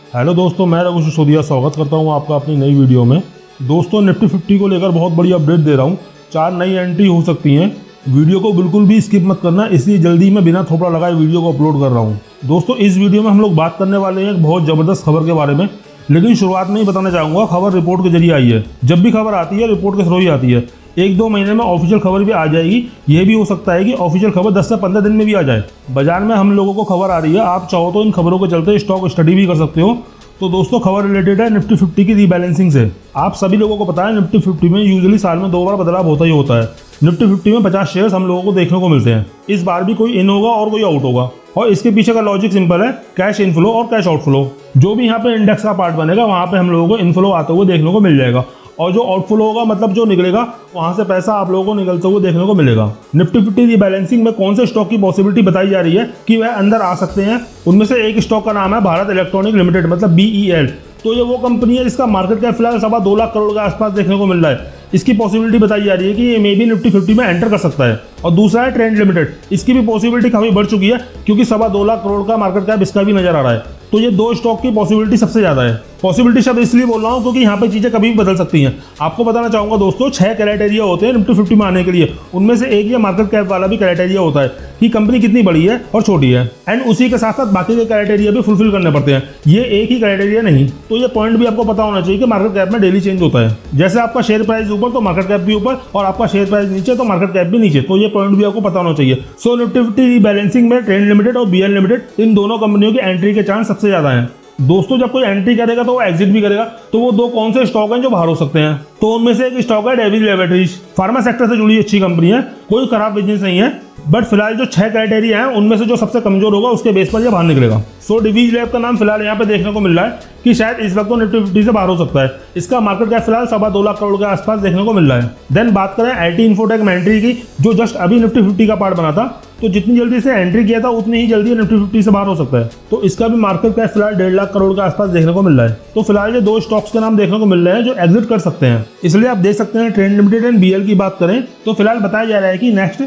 Hello दोस्तों, मैं रघु सिसोदिया स्वागत करता हूं आपका अपनी नई वीडियो में। दोस्तों, निफ्टी 50 को लेकर बहुत बड़ी अपडेट दे रहा हूं। 4 नई एंट्री हो सकती हैं। वीडियो को बिल्कुल भी स्किप मत करना, इसलिए जल्दी मैं बिना थोपड़ा लगाए वीडियो को अपलोड कर रहा हूं। दोस्तों, इस वीडियो में हम लोग बात करने वाले हैं एक बहुत ज़बरदस्त खबर के बारे में, लेकिन शुरुआत में ही बताना चाहूँगा खबर रिपोर्ट के जरिए आई है। जब भी खबर आती है रिपोर्ट के थ्रू ही आती है। 1-2 महीने में ऑफिशियल खबर भी आ जाएगी। यह भी हो सकता है कि ऑफिशियल खबर 10 से 15 दिन में भी आ जाए। बाजार में हम लोगों को खबर आ रही है, आप चाहो तो इन खबरों के चलते स्टॉक स्टडी भी कर सकते हो। तो दोस्तों, खबर रिलेटेड है निफ्टी 50 की रीबैलेंसिंग से। आप सभी लोगों को पता है निफ्टी 50 में यूजुअली साल में 2 बार बदलाव होता ही होता है। निफ्टी 50 में 50 शेयर्स हम लोगों को देखने को मिलते हैं। इस बार भी कोई इन होगा और कोई आउट होगा, और इसके पीछे का लॉजिक सिंपल है, कैश इनफ्लो और कैश आउटफ्लो। जो भी यहाँ पे इंडेक्स का पार्ट बनेगा वहाँ पे हम लोगों को इनफ्लो आते हुए देखने को मिल जाएगा, और जो आउटफ्लो होगा मतलब जो निकलेगा वहां से पैसा आप लोगों को निकलते हुए देखने को मिलेगा। निफ्टी 50 रीबैलेंसिंग में कौन से स्टॉक की पॉसिबिलिटी बताई जा रही है कि वह अंदर आ सकते हैं, उनमें से एक स्टॉक का नाम है भारत इलेक्ट्रॉनिक लिमिटेड, मतलब BEL। तो ये वो कंपनी है जिसका मार्केट कैप फिलहाल 2.25 लाख करोड़ के आसपास देखने को मिल रहा है। इसकी पॉसिबिलिटी बताई जा रही है कि ये मे भी निफ्टी 50 में एंटर कर सकता है। और दूसरा है ट्रेंड लिमिटेड। इसकी भी पॉसिबिलिटी काफी बढ़ चुकी है, क्योंकि 2.25 लाख करोड़ का मार्केट कैप इसका भी नजर आ रहा है। तो ये 2 स्टॉक की पॉसिबिलिटी सबसे ज्यादा है। पॉसिबिलिटी शब्द इसलिए बोल रहा हूँ क्योंकि यहाँ पे चीजें कभी भी बदल सकती हैं। आपको बताना चाहूंगा दोस्तों, 6 क्राइटेरिया होते हैं निफ्टी 50 में आने के लिए। उनमें से एक ये मार्केट कैप वाला भी क्राइटेरिया होता है कि कंपनी कितनी बड़ी है और छोटी है, एंड उसी के साथ साथ बाकी के क्राइटेरिया भी फुलफिल करने पड़ते हैं। ये एक ही क्राइटेरिया नहीं। तो ये पॉइंट भी आपको पता होना चाहिए कि मार्केट कैप में डेली चेंज होता है। जैसे आपका शेयर प्राइस ऊपर तो मार्केट कैप भी ऊपर, और आपका शेयर प्राइस नीचे तो मार्केट कैप भी नीचे। तो ये पॉइंट भी आपको पता होना चाहिए। सो निफ्टी 50 रीबैलेंसिंग में ट्रेंड लिमिटेड और BL लिमिटेड, इन दोनों कंपनियों की एंट्री के चांस सबसे ज्यादा हैं। दोस्तों, जब कोई एंट्री करेगा तो वो एग्जिट भी करेगा। तो वो 2 कौन से स्टॉक हैं जो बाहर हो सकते हैं? तो उनमें से एक स्टॉक है डेविस लैबोरेटरीज। फार्मा सेक्टर से जुड़ी अच्छी कंपनी है, कोई खराब बिजनेस नहीं है, बट फिलहाल जो 6 क्राइटेरिया हैं उनमें से जो सबसे कमजोर होगा उसके बेस पर ये बाहर निकलेगा। सो डेविस लैब का नाम फिलहाल यहाँ पे देखने को मिल रहा है कि शायद इस वक्त तो निफ्टी 50 से बाहर हो सकता है। इसका मार्केट कैप फिलहाल 2.25 लाख करोड़ के आसपास देखने को मिल रहा है। देन बात करें IT इन्फोटेक में एंट्री की, जो जस्ट अभी निफ्टी 50 का पार्ट बना था। तो जितनी जल्दी से एंट्री किया था उतनी ही जल्दी निफ्टी 50 से बाहर हो सकता है। तो इसका भी मार्केट कैप फिलहाल 1.5 लाख करोड़ के आसपास देखने को मिल रहा है। तो फिलहाल ये 2 स्टॉक्स के नाम देखने को मिल रहे हैं जो एग्जिट कर सकते हैं। इसलिए आप देख सकते हैं ट्रेंड लिमिटेड एंड BL की बात करें तो फिलहाल बताया जा रहा है कि नेक्स्ट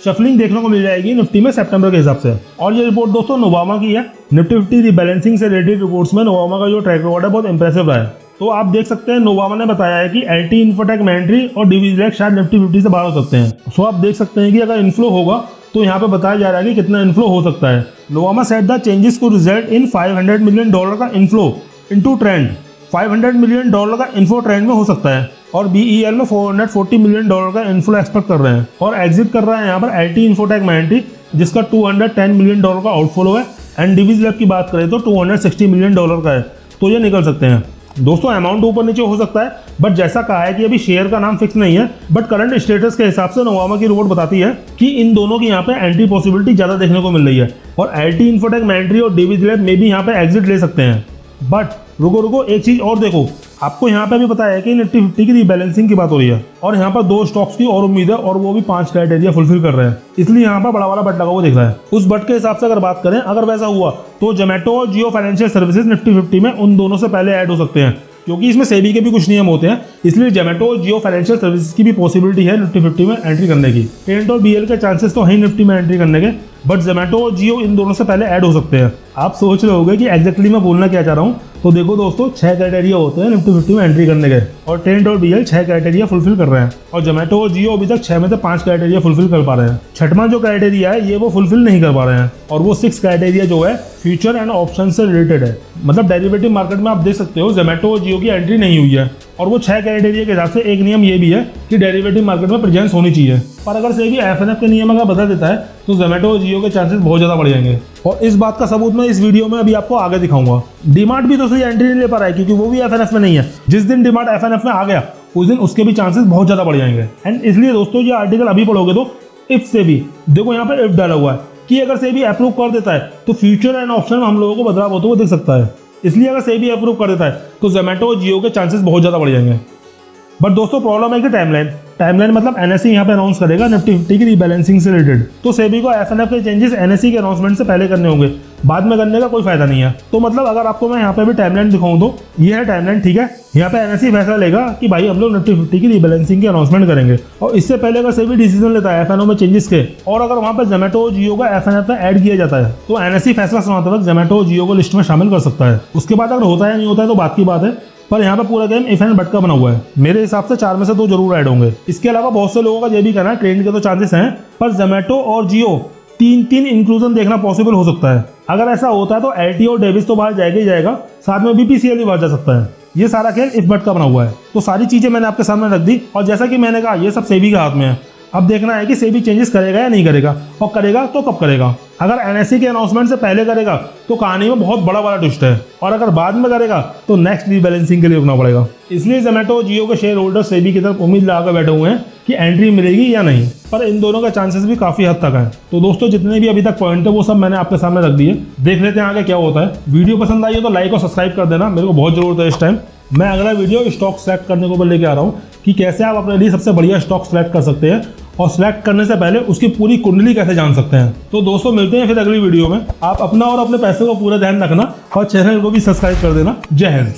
शफलिंग देखने को मिल जाएगी निफ्टी में सितंबर के हिसाब से। और ये रिपोर्ट दोस्तों नोवामा की है। निफ्टी 50 रीबैलेंसिंग से रिलेटेड रिपोर्ट्स में नोवामा का जो ट्रैक रिकॉर्ड है बहुत इंप्रेसिव रहा है। तो आप देख सकते हैं नोवामा ने बताया है कि IT इन्फोटेक में एंट्री और DVZ शायद निफ्टी 50 से बाहर हो सकते हैं। सो आप देख सकते हैं कि अगर इन्फ्लो होगा तो यहाँ पे बताया जा रहा है कि कितना इन्फ्लो हो सकता है। नोवामा सेड द चेंजेस को रिजल्ट इन $500 मिलियन का इन्फ्लो इनटू ट्रेंड। $500 मिलियन का इन्फ्लो ट्रेंड में हो सकता है, और BEL में $440 मिलियन का इन्फ्लो एक्सपेक्ट कर रहे हैं। और एग्जिट कर रहा है यहाँ पर IT इन्फोटेक में एंट्री, जिसका $210 मिलियन का आउटफ्लो है, एंड डिविज लैब की बात करें तो $260 मिलियन का है। तो ये निकल सकते हैं। दोस्तों, अमाउंट ऊपर नीचे हो सकता है, बट जैसा कहा है कि अभी शेयर का नाम फिक्स नहीं है, बट करंट स्टेटस के हिसाब से नोवामा की रिपोर्ट बताती है कि इन दोनों की यहाँ पे एंट्री पॉसिबिलिटी ज्यादा देखने को मिल रही है, और IT इन्फोटेक में एंट्री और डिविज लैब में भी यहाँ पे एग्जिट ले सकते हैं। बट रुको एक चीज और देखो, आपको यहाँ पे भी पता है कि निफ्टी 50 की रीबैलेंसिंग की बात हो रही है, और यहाँ पर 2 स्टॉक्स की और उम्मीद है, और वो भी 5 क्राइटेरिया फुलफिल कर रहे हैं। इसलिए यहाँ पर बड़ा वाला बट लगा हुआ दिख रहा है। उस बट के हिसाब से अगर बात करें, अगर वैसा हुआ तो जोमेटो और जियो फाइनेंशियल सर्विसेज निफ्टी 50 में उन दोनों से पहले ऐड हो सकते हैं, क्योंकि इसमें सेबी के भी कुछ नियम होते हैं। इसलिए जोमेटो और जियो फाइनेंशियल सर्विसेज की भी पॉसिबिलिटी है निफ्टी 50 में एंट्री करने की। ट्रेंड और BL के चांसेस तो है निफ्टी में एंट्री करने के, बट जोमेटो और जियो इन दोनों से पहले ऐड हो सकते हैं। आप सोच रहे होंगे कि एग्जैक्टली मैं बोलना क्या चाह रहा हूँ। तो देखो दोस्तों, 6 क्राइटेरिया होते हैं निफ्टी 50 में एंट्री करने के, और ट्रेंड और BL 6 क्राइटेरिया फुलफिल कर रहे हैं, और जोमेटो और जियो अभी तक 6 में से 5 क्राइटेरिया फुलफिल कर पा रहे हैं। 6वां जो क्राइटेरिया है ये वो फुलफिल नहीं कर पा रहे हैं, और वो 6 क्राइटेरिया जो है फ्यूचर एंड ऑप्शन से रिलेटेड है। मतलब डेरिवेटिव मार्केट में आप देख सकते हो जोमेटो और जियो की एंट्री नहीं हुई है, और वो 6 क्राइटेरिया के हिसाब से एक नियम ये भी है कि डेरिवेटिव मार्केट में प्रेजेंस होनी चाहिए। पर अगर सेबी FNF के नियम अगर बदल देता है तो जोमेटो और जियो के चांसेस बहुत ज़्यादा बढ़ जाएंगे, और इस बात का सबूत मैं इस वीडियो में अभी आपको आगे दिखाऊंगा। डीमार्ट भी तो सही एंट्री नहीं ले पा रहा है, क्योंकि वो भी FNF में नहीं है। जिस दिन डीमार्ट FNF में आ गया उस दिन उसके भी चांसेस बहुत ज़्यादा बढ़ जाएंगे। एंड इसलिए दोस्तों, ये आर्टिकल अभी पढ़ोगे तो इफ सेबी, देखो यहाँ पर इफ डाला हुआ है कि अगर सेबी अप्रूव कर देता है तो फ्यूचर एंड ऑप्शन में हम लोगों को बदलाव होते हुए दिख सकता है। इसलिए अगर सेबी अप्रूव कर देता है तो जोमेटो और जियो के चांसेस बहुत ज़्यादा बढ़ जाएंगे। बट दोस्तों, प्रॉब्लम है कि टाइमलाइन मतलब NSE यहाँ पे अनाउंस करेगा निफ्टी 50 की रीबैलेंसिंग से रिलेटेड। तो सेबी को FNF के चेंजेस NSE के अनाउंसमेंट से पहले करने होंगे, बाद में करने का कोई फायदा नहीं है। तो मतलब अगर आपको मैं यहाँ पे भी टाइमलाइन दिखाऊं तो ये है टाइमलाइन, ठीक है। यहाँ पे एनएसई फैसला लेगा कि भाई हम लोग निफ्टी 50 की रीबैलेंसिंग की अनाउंसमेंट करेंगे, और इससे पहले अगर सेबी डिसीजन लेता है एफएनओ में चेंजेस के, और अगर वहाँ पे जोमेटो और जियो का एफएनएफ में ऐड किया जाता है, तो एनएसई फैसला सुनाते वक्त जोमेटो और जियो को लिस्ट में शामिल कर सकता है। उसके बाद अगर होता है नहीं होता है तो बात की बात है, पर यहाँ पे पूरा गेम इफ एंड बट का बना हुआ है। मेरे हिसाब से 4 में से 2 जरूर ऐड होंगे। इसके अलावा बहुत से लोगों का ये भी कहना है ट्रेंड के तो चांसेस हैं, पर जोमेटो और जियो 3 इंक्लूजन देखना पॉसिबल हो सकता है। अगर ऐसा होता है तो एलटी और डेविस तो बाहर जाएगा ही जाएगा, साथ में बीपीसीएल भी बाहर जा सकता है। ये सारा खेल इफ बट का बना हुआ है। तो सारी चीजें मैंने आपके सामने रख दी, और जैसा कि मैंने कहा ये सब सेबी के हाथ में है। अब देखना है कि सेबी चेंजेस करेगा या नहीं करेगा, और करेगा तो कब करेगा। अगर एनएसई के अनाउंसमेंट से पहले करेगा तो कहानी में बहुत बड़ा वाला ट्विस्ट है, और अगर बाद में करेगा तो नेक्स्ट रीबैलेंसिंग के लिए रुकना पड़ेगा। इसलिए जोमेटो और जियो के शेयर होल्डर सेबी की तरफ उम्मीद लगाकर बैठे हुए हैं कि एंट्री मिलेगी या नहीं, पर इन दोनों का चांसेस भी काफी हद तक है। तो दोस्तों जितने भी अभी तक पॉइंट है वो सब मैंने आपके सामने रख दिए। देख लेते हैं आगे क्या होता है। वीडियो पसंद आई है तो लाइक और सब्सक्राइब कर देना, मेरे को बहुत जरूरत है इस टाइम। मैं अगला वीडियो स्टॉक सेलेक्ट करने को लेके आ रहा हूँ कि कैसे आप अपने लिए सबसे बढ़िया स्टॉक सेलेक्ट कर सकते हैं, और सिलेक्ट करने से पहले उसकी पूरी कुंडली कैसे जान सकते हैं। तो दोस्तों मिलते हैं फिर अगली वीडियो में। आप अपना और अपने पैसे को पूरा ध्यान रखना, और चैनल को भी सब्सक्राइब कर देना। जय हिंद।